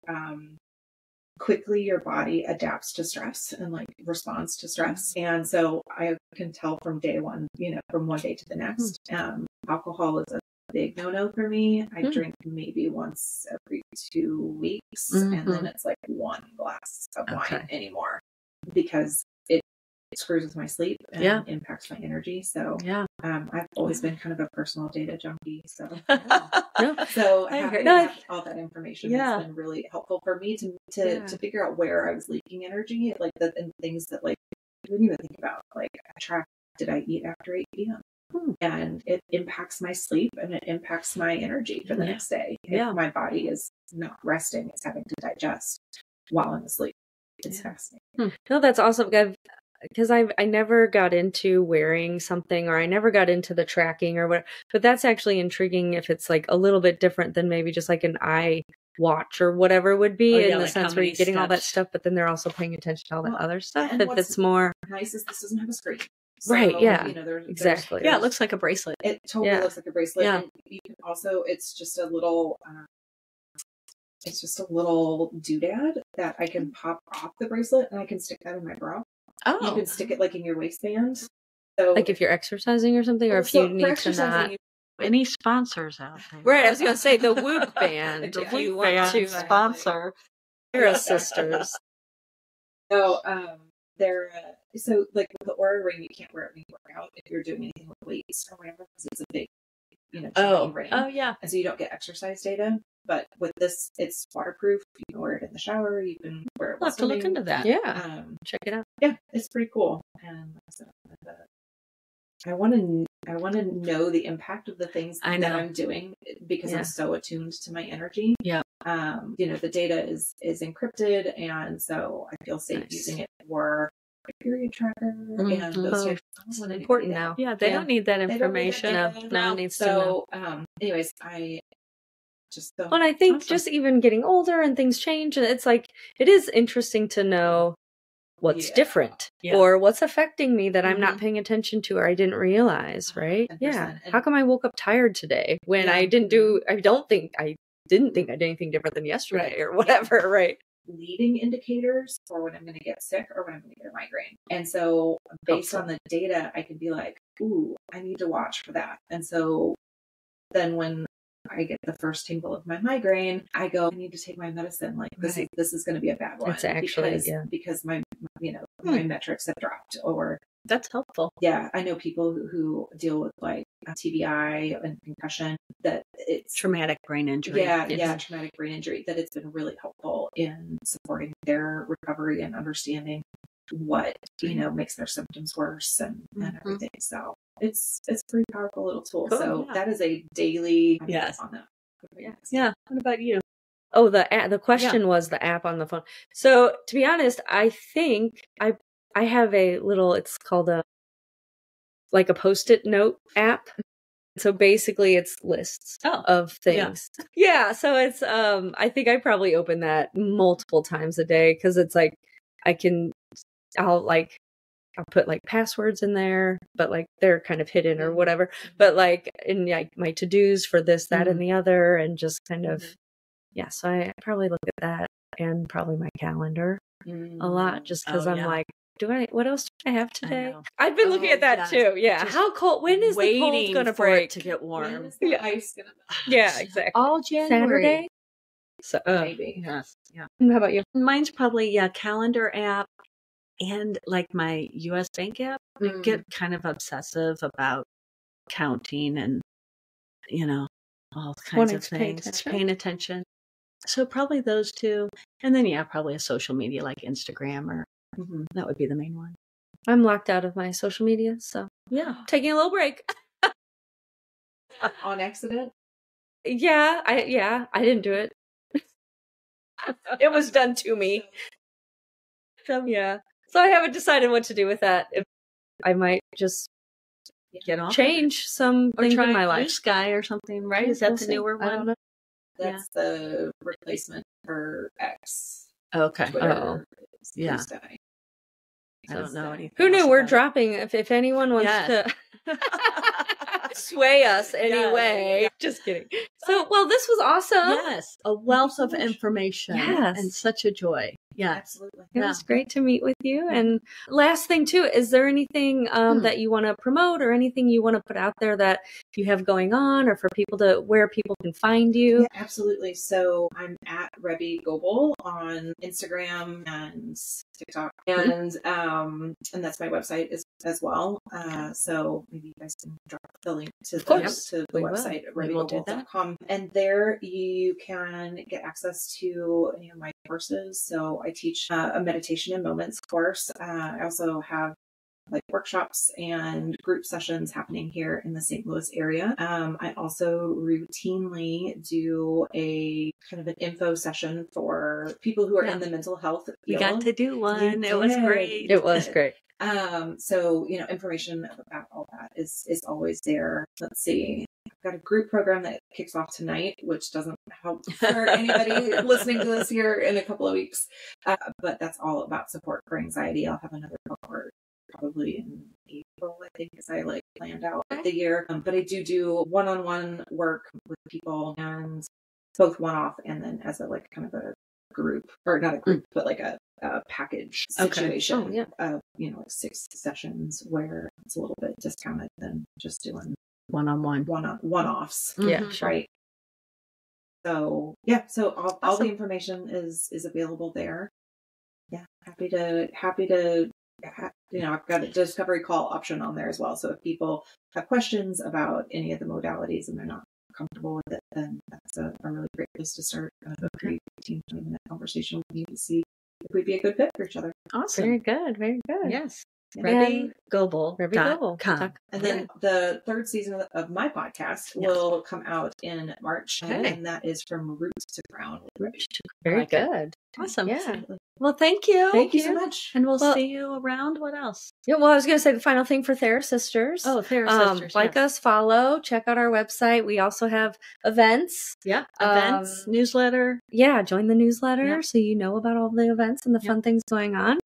quickly your body adapts to stress and like responds to stress. And so I can tell from day one, from one day to the next. Alcohol is a big no-no for me. I drink maybe once every 2 weeks, and then it's like 1 glass of wine anymore, because it screws with my sleep and impacts my energy. So I've always been kind of a personal data junkie. So having all that information has been really helpful for me to figure out where I was leaking energy, like and things that like I didn't even think about. Like I track, did I eat after 8 p.m.? And it impacts my sleep, and it impacts my energy for the next day. If my body is not resting, it's having to digest while I'm asleep. It's fascinating. No, that's awesome. Because I never got into wearing something, or I never got into the tracking or whatever. But that's actually intriguing if it's like a little bit different than maybe just like an eye watch or whatever would be, in the like sense where you're getting all that stuff, but then they're also paying attention to all that other stuff. If it's more nice is this doesn't have a screen. So, exactly. Yeah, it looks like a bracelet. It totally looks like a bracelet. Yeah. And you can also, it's just a little doodad that I can pop off the bracelet, and I can stick that in my bra. Oh. You can stick it like in your waistband. So like if you're exercising or something, or if you need to not. Any sponsors out there? Right, I was going to say the Whoop band. The Whoop want to sponsor TheraSisters. So, they're so like with the Aura ring, you can't wear it when you work out if you're doing anything with weights or whatever, because it's a big, ring. And so you don't get exercise data. But with this, it's waterproof. You can wear it in the shower. You can wear it. I'll have to look into that. Yeah, check it out. Yeah, it's pretty cool. And so I want to know the impact of the things that I'm doing, because I'm so attuned to my energy. Yeah. the data is encrypted, and so I feel safe using it for a period tracker and those types. It's important now. Yeah, they don't need that information. No one needs to know. Anyways, I just don't. Well, and I think just even getting older and things change, and it's like it is interesting to know what's different or what's affecting me that I'm not paying attention to or I didn't realize, right? 100%. Yeah. How come I woke up tired today when I didn't think I did anything different than yesterday or whatever, right? Leading indicators for when I'm going to get sick or when I'm going to get a migraine. And so based on the data, I can be like, ooh, I need to watch for that. And so then when I get the first tingle of my migraine, I go, I need to take my medicine. Like this is going to be a bad one. It's actually, because my, my metrics have dropped, or that's helpful. Yeah. I know people who deal with like TBI and concussion, that it's traumatic brain injury. Traumatic brain injury, that it's been really helpful in supporting their recovery and understanding what, makes their symptoms worse and everything. So it's a pretty powerful little tool. Cool. So that is a daily on that. Yeah. What about you? Oh, the question was the app on the phone. So to be honest, I think I have a little, it's called a Post-it note app. So basically it's lists of things. Yeah. So it's, I think I probably open that multiple times a day because it's like, I'll put like passwords in there, but like they're kind of hidden or whatever. But like in like my to-dos for this, that, and the other, and just kind of, so I probably look at that and probably my calendar a lot just because I'm like, what else do I have today? I've been looking at that too. Yeah. Just how cold? When is the cold going to break? It to get warm. When is the ice going to melt? Yeah, exactly. All January. Saturday? So, maybe. Yes. Yeah. How about you? Mine's probably calendar app and like my US bank app. I get kind of obsessive about counting and, all kinds of things. Paying attention. So probably those two. And then, probably a social media like Instagram or that would be the main one. I'm locked out of my social media, so taking a little break. On accident? Yeah, I didn't do it. It was done to me. So I haven't decided what to do with that. I might just get off, change some things in my life. Blue Sky or something, right? Is that the newer one? I don't know. That's the replacement for X. Okay. Twitter, yeah. Blue Sky. I don't know anything. Who knew we're dropping? If anyone wants to sway us anyway. Yeah. Just kidding. So, well, this was awesome. Yes, a wealth of information. Yes, and such a joy. Yeah, absolutely. It was great to meet with you. And last thing too, is there anything that you want to promote or anything you want to put out there that you have going on, or for people where people can find you? Yeah, absolutely. So I'm at Rebi Goble on Instagram and TikTok, and that's my website as well. So maybe you guys can drop the link to the website at rebigoble.com, and there you can get access to any of my courses. So I teach a meditation in moments course. I also have like workshops and group sessions happening here in the St. Louis area. I also routinely do a kind of an info session for people who are in the mental health field. We got to do one. It was great. It was great. So, information about all that is always there. Let's see. I've got a group program that kicks off tonight, which doesn't help for anybody listening to this here in a couple of weeks. But that's all about support for anxiety. I'll have another cohort probably in April, I think, as I planned out the year. But I do one-on-one work with people, and both one-off and then as a kind of a group, or not a group, but like a package situation. Like 6 sessions where it's a little bit discounted than just doing one-offs. Yeah, sure. Right. So all the information is available there. Yeah, happy to I've got a discovery call option on there as well. So if people have questions about any of the modalities and they're not comfortable with it, then that's a really great place to start a 15-20 minute conversation with you to see if we'd be a good fit for each other. Awesome. Very good. Very good. Yes. Rebi Goble. RebiGoble.com. And then the third season of my podcast will come out in March, and that is from root to crown. Very good. Awesome. Yeah. Well, thank you. Thank you so much. And we'll see you around. What else? Yeah, well, I was going to say the final thing for TheraSisters. Oh, TheraSisters. Like us, follow, check out our website. We also have events. Yeah. Events, newsletter. Yeah, join the newsletter so you know about all the events and the fun things going on.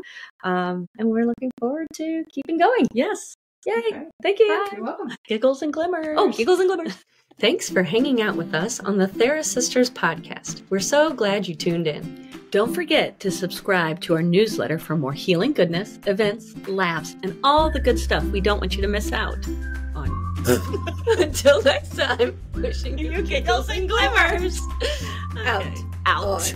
And we're looking forward to keeping going. Yes. Yay. Okay. Thank you. Bye. You're welcome. Giggles and glimmers. Oh, giggles and glimmers. Thanks for hanging out with us on the TheraSisters podcast. We're so glad you tuned in. Don't forget to subscribe to our newsletter for more healing goodness, events, laughs, and all the good stuff we don't want you to miss out on. Until next time, wishing you giggles and glimmers. Okay. Out.